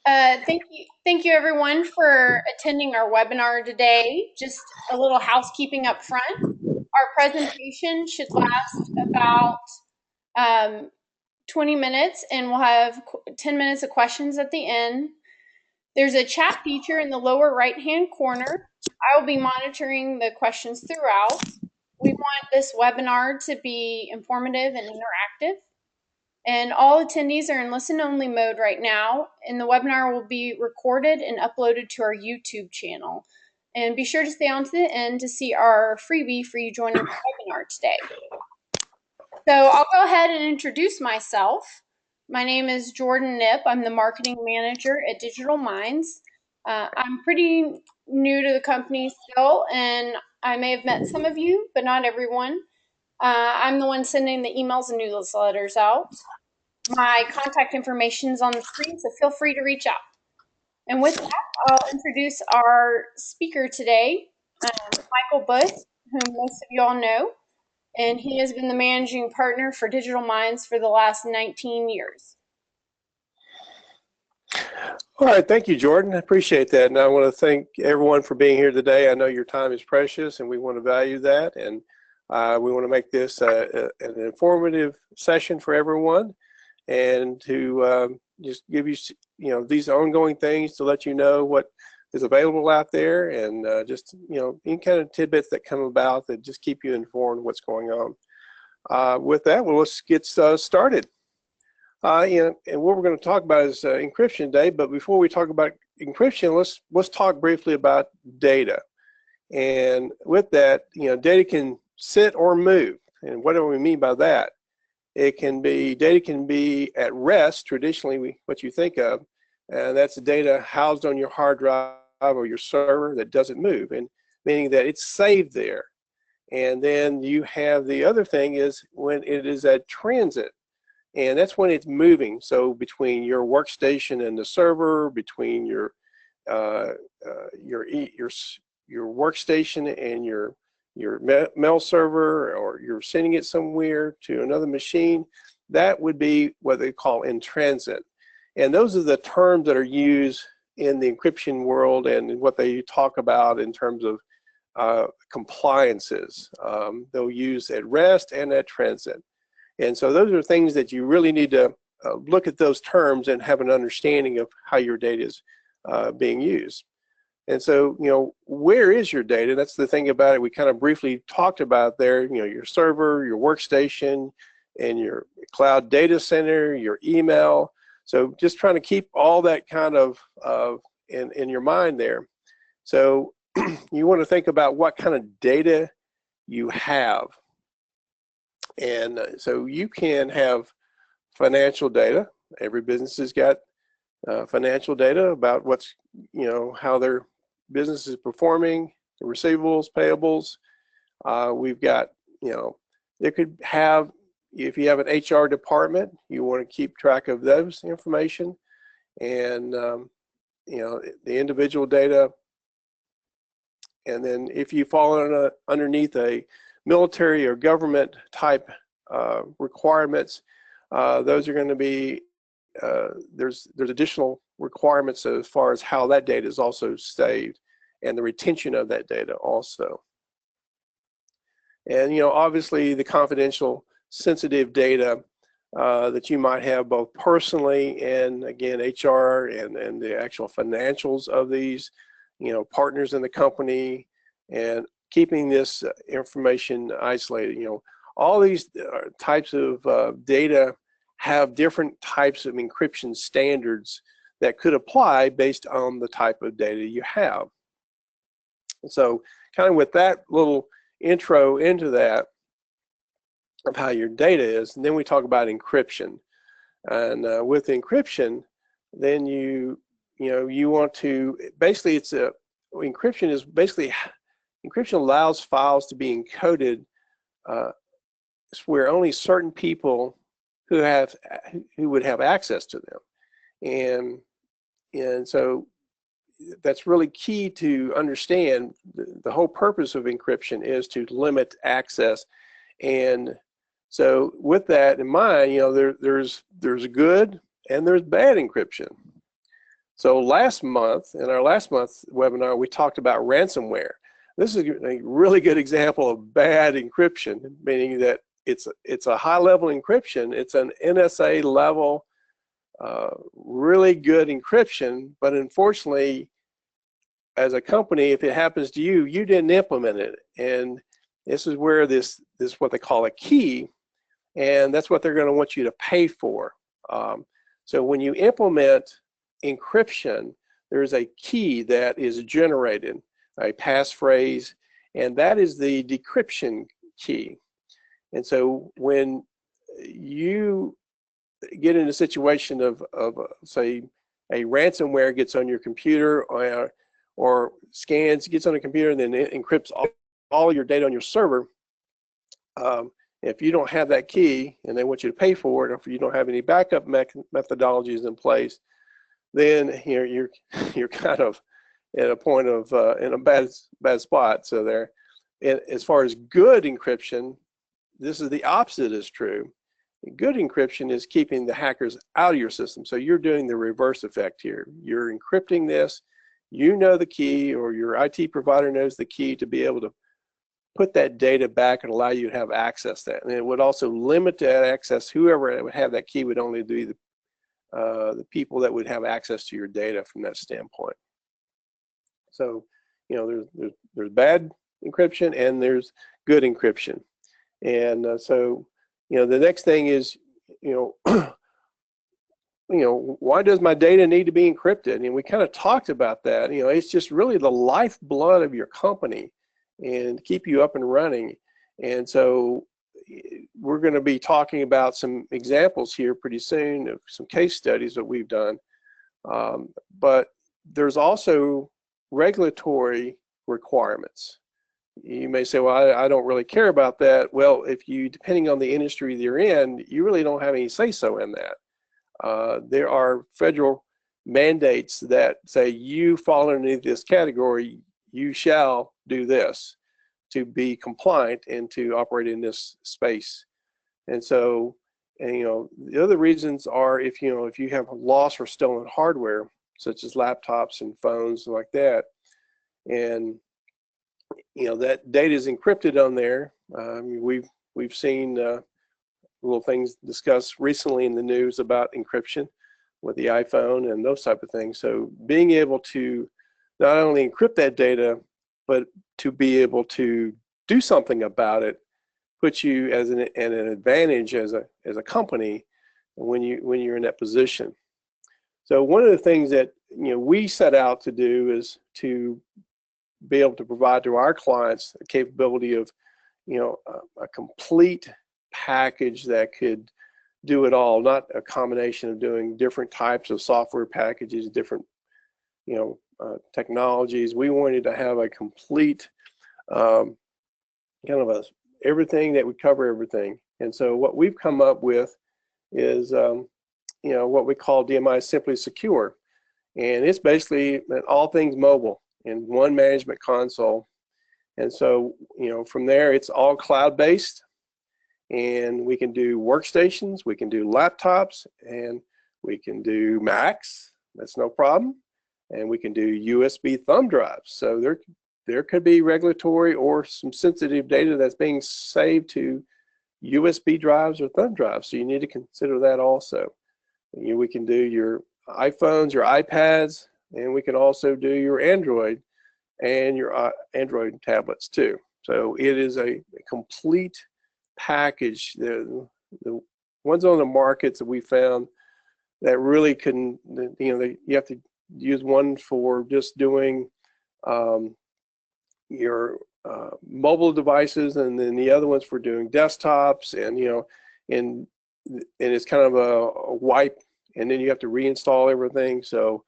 Thank you everyone for attending our webinar today. Just a little housekeeping up front. Our presentation should last about 20 minutes, and we'll have 10 minutes of questions at the end. There's a chat feature in the lower right-hand corner. I will be monitoring the questions throughout. We want this webinar to be informative and interactive. And all attendees are in listen-only mode right now, and the webinar will be recorded and uploaded to our YouTube channel. And be sure to stay on to the end to see our freebie for you joining the webinar today. So I'll go ahead and introduce myself. My name is Jordan Nip. I'm the marketing manager at Digital Minds. I'm pretty new to the company still, and I may have met some of you, but not everyone. I'm the one sending the emails and newsletters out. My contact information is on the screen, so feel free to reach out. And with that, I'll introduce our speaker today, Michael Buth, whom most of you all know, and he has been the managing partner for Digital Minds for the last 19 years. All right, thank you, Jordan. I appreciate that. And I want to thank everyone for being here today. I know your time is precious, and we want to value that. And we want to make this an informative session for everyone, and to just give you, these ongoing things to let you know what is available out there, and just, any kind of tidbits that come about that just keep you informed what's going on. With that, well, let's get started. And what we're going to talk about is encryption today. But before we talk about encryption, let's talk briefly about data. And with that, data can sit or move. And what do we mean by that? Data can be at rest, traditionally what you think of, and that's the data housed on your hard drive or your server that doesn't move, and meaning that it's saved there. And then you have the other thing is when it is at transit, and that's when it's moving. So between your workstation and the server, between your workstation and your mail server, or you're sending it somewhere to another machine, that would be what they call in transit. And those are the terms that are used in the encryption world and what they talk about in terms of compliances. They'll use at rest and at transit. And so those are things that you really need to look at those terms and have an understanding of how your data is being used. And so, where is your data? That's the thing about it. We kind of briefly talked about there, your server, your workstation, and your cloud data center, your email. So just trying to keep all that kind of in your mind there. So you want to think about what kind of data you have. And so you can have financial data. Every business has got financial data about what's, how their business is performing, the receivables, payables. We've got, they could have, if you have an HR department, you want to keep track of those information, and the individual data. And then if you fall underneath a military or government type requirements, those are going to be there's additional requirements as far as how that data is also saved and the retention of that data also. And obviously the confidential sensitive data that you might have both personally and again HR and the actual financials of these partners in the company, and keeping this information isolated. All these types of data have different types of encryption standards that could apply based on the type of data you have. So kind of with that little intro into that of how your data is, and then we talk about encryption. And with encryption, then you want to, basically encryption allows files to be encoded where only certain people who would have access to them. And so that's really key to understand. The whole purpose of encryption is to limit access. And so with that in mind, there's good and there's bad encryption. So last month, in our last month's webinar, we talked about ransomware. This is a really good example of bad encryption, meaning that it's a high-level encryption. It's an NSA level, really good encryption, but unfortunately, as a company, if it happens to you, you didn't implement it. And this is where this what they call a key, and that's what they're going to want you to pay for. So when you implement encryption, there's a key that is generated, a passphrase, and that is the decryption key. And so when you get in a situation of say, a ransomware gets on your computer or gets on a computer and then it encrypts all your data on your server, if you don't have that key and they want you to pay for it, or if you don't have any backup methodologies in place, then you're kind of at a point of in a bad spot. So there, and as far as good encryption, this is the opposite is true. Good encryption is keeping the hackers out of your system. So you're doing the reverse effect here. You're encrypting this. You know the key, or your IT provider knows the key to be able to put that data back and allow you to have access to that. And it would also limit that access. Whoever would have that key would only be the people that would have access to your data from that standpoint. So, there's bad encryption and there's good encryption. And so, the next thing is, why does my data need to be encrypted? And we kind of talked about that. It's just really the lifeblood of your company and keep you up and running. And so we're going to be talking about some examples here pretty soon of some case studies that we've done. But there's also regulatory requirements. You may say, well, I don't really care about that. Well, depending on the industry you're in, you really don't have any say-so in that. There are federal mandates that say you fall underneath this category, you shall do this to be compliant and to operate in this space. And so, the other reasons are if you have lost or stolen hardware, such as laptops and phones like that, and that data is encrypted on there. We've seen little things discussed recently in the news about encryption with the iPhone and those type of things. So being able to not only encrypt that data, but to be able to do something about it puts you as an advantage as a company when you're in that position. So one of the things that we set out to do is to be able to provide to our clients the capability of a complete package that could do it all, not a combination of doing different types of software packages, different technologies. We wanted to have a complete kind of everything that would cover everything. And so what we've come up with is what we call DMI Simply Secure, and it's basically all things mobile in one management console. And so from there it's all cloud-based, and we can do workstations, we can do laptops, and we can do Macs. That's no problem. And we can do USB thumb drives. So there could be regulatory or some sensitive data that's being saved to USB drives or thumb drives. So you need to consider that also. We can do your iPhones, your iPads, and we can also do your Android and your Android tablets too. So it is a complete package. The ones on the markets that we found that really couldn't, you have to use one for just doing your mobile devices, and then the other ones for doing desktops, and it's kind of a wipe, and then you have to reinstall everything. So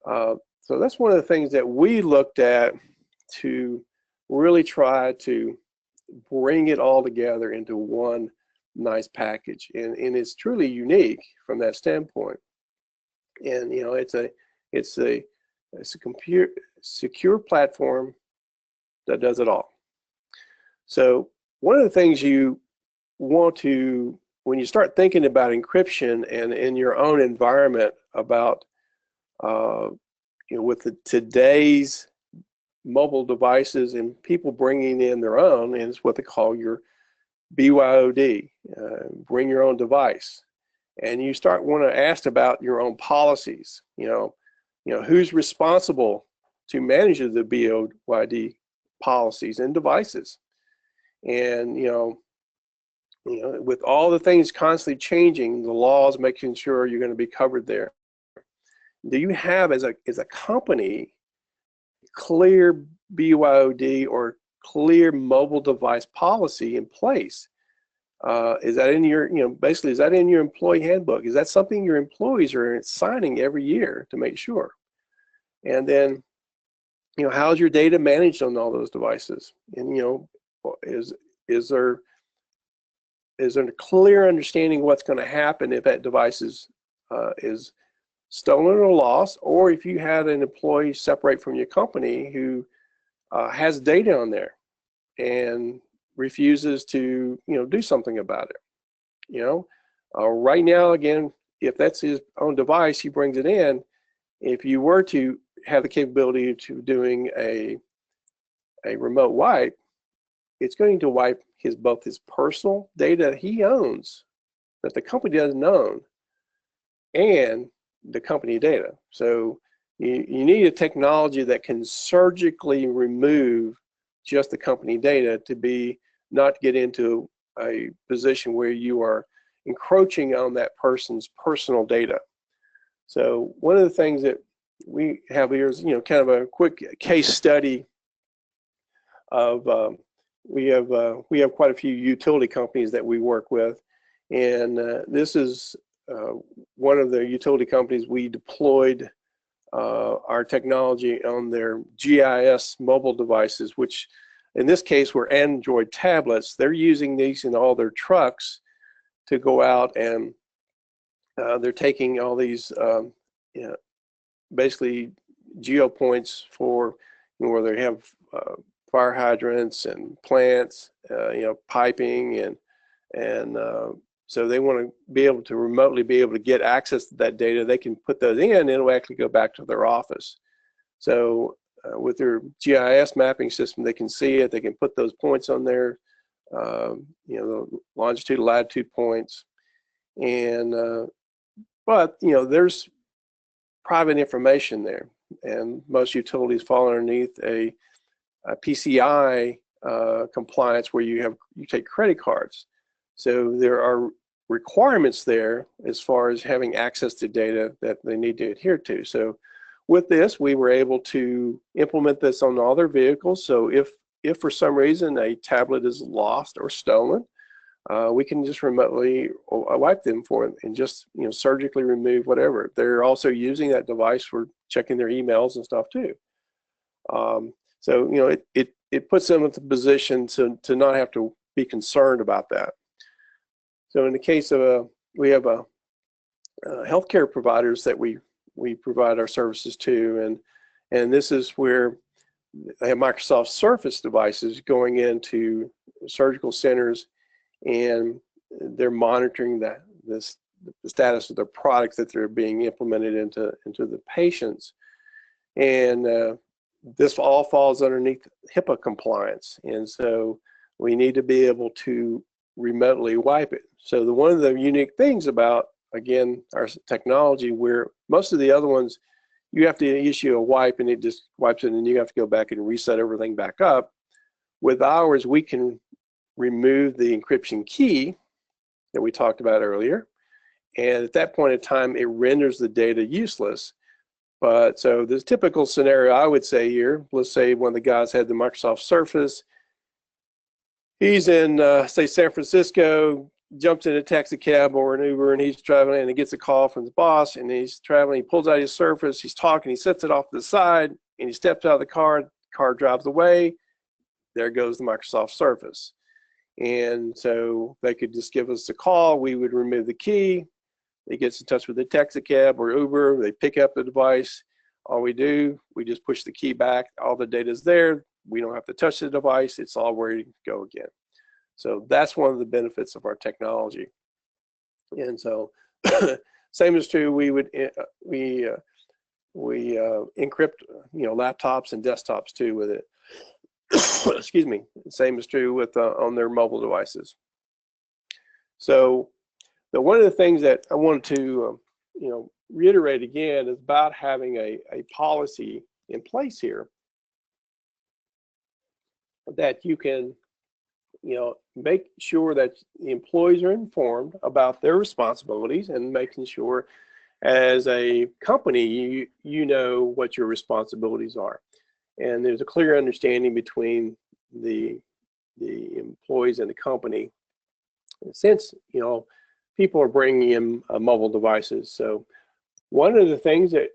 so that's one of the things that we looked at to really try to bring it all together into one nice package, and it's truly unique from that standpoint. And it's a secure platform that does it all. So one of the things you want to when you start thinking about encryption and in your own environment about with today's mobile devices and people bringing in their own, and it's what they call your BYOD, bring your own device, and you start want to ask about your own policies. Who's responsible to manage the BYOD policies and devices, and with all the things constantly changing, the laws making sure you're going to be covered there. Do you have as a company clear BYOD or clear mobile device policy in place? Is that in your, basically, is that in your employee handbook? Is that something your employees are signing every year to make sure? And then, how's your data managed on all those devices? And, is there a clear understanding of what's going to happen if that device is stolen or lost, or if you had an employee separate from your company who has data on there and refuses to do something about it? Right now, again, if that's his own device, he brings it in. If you were to have the capability to doing a remote wipe, it's going to wipe both his personal data he owns that the company doesn't own and the company data. So you need a technology that can surgically remove just the company data to not get into a position where you are encroaching on that person's personal data. So one of the things that we have here is kind of a quick case study of we have quite a few utility companies that we work with, and this is one of the utility companies. We deployed our technology on their GIS mobile devices, which in this case were Android tablets. They're using these in all their trucks to go out, and they're taking all these basically geo points for where they have fire hydrants and plants, piping, and so they want to be able to remotely be able to get access to that data. They can put those in, and it'll actually go back to their office. So with their GIS mapping system, they can see it. They can put those points on there, the longitude, latitude points, and but there's private information there, and most utilities fall underneath a PCI compliance where you take credit cards. So there are requirements there as far as having access to data that they need to adhere to. So with this, we were able to implement this on all their vehicles. So if for some reason a tablet is lost or stolen, we can just remotely wipe them for it and just surgically remove whatever. They're also using that device for checking their emails and stuff too. So it puts them in the position to not have to be concerned about that. So in the case of we have healthcare providers that we provide our services to, and this is where they have Microsoft Surface devices going into surgical centers, and they're monitoring the status of their products that they're being implemented into the patients, and this all falls underneath HIPAA compliance, and so we need to be able to remotely wipe it. So one of the unique things about, again, our technology, where most of the other ones, you have to issue a wipe and it just wipes it and you have to go back and reset everything back up. With ours, we can remove the encryption key that we talked about earlier, and at that point in time, it renders the data useless. But so this typical scenario I would say here, let's say one of the guys had the Microsoft Surface. He's in, say, San Francisco, jumps in a taxi cab or an Uber, and he's traveling, and he gets a call from his boss, and he's traveling, he pulls out his Surface, he's talking, he sets it off to the side, and he steps out of the car drives away, there goes the Microsoft Surface. And so they could just give us a call, we would remove the key, he gets in touch with the taxi cab or Uber, they pick up the device, all we do, we just push the key back, all the data's there, we don't have to touch the device, it's all ready to go again. So that's one of the benefits of our technology. And so, same is true. We encrypt, laptops and desktops too with it. Excuse me. Same is true with on their mobile devices. So, one of the things that I wanted to, reiterate again is about having a policy in place here that you can, make sure that the employees are informed about their responsibilities, and making sure as a company, you know what your responsibilities are. And there's a clear understanding between the employees and the company, since, people are bringing in mobile devices. So one of the things that,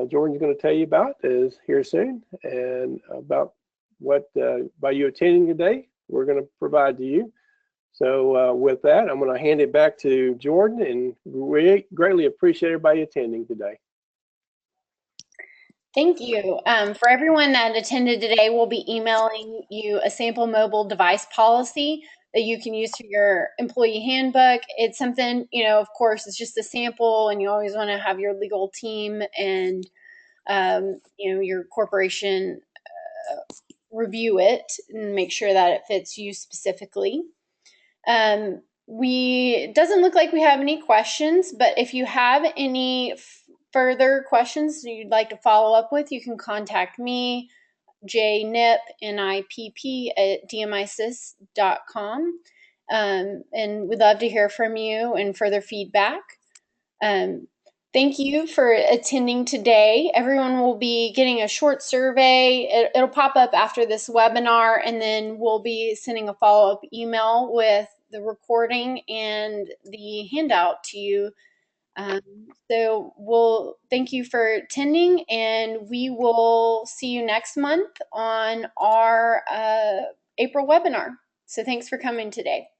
Jordan's going to tell you about is here soon, and about what, by you attending today, we're going to provide to you. So with that, I'm going to hand it back to Jordan, and we greatly appreciate everybody attending today. Thank you. For everyone that attended today, we'll be emailing you a sample mobile device policy that you can use for your employee handbook. It's something, of course, it's just a sample, and you always want to have your legal team and, your corporation review it and make sure that it fits you specifically. It doesn't look like we have any questions, but if you have any further questions you'd like to follow up with, you can contact me, jnipp, N-I-P-P, at dmisys.com. And we'd love to hear from you and further feedback. Thank you for attending today. Everyone will be getting a short survey. It'll pop up after this webinar, and then we'll be sending a follow-up email with the recording and the handout to you. So we'll thank you for attending, and we will see you next month on our April webinar. So thanks for coming today.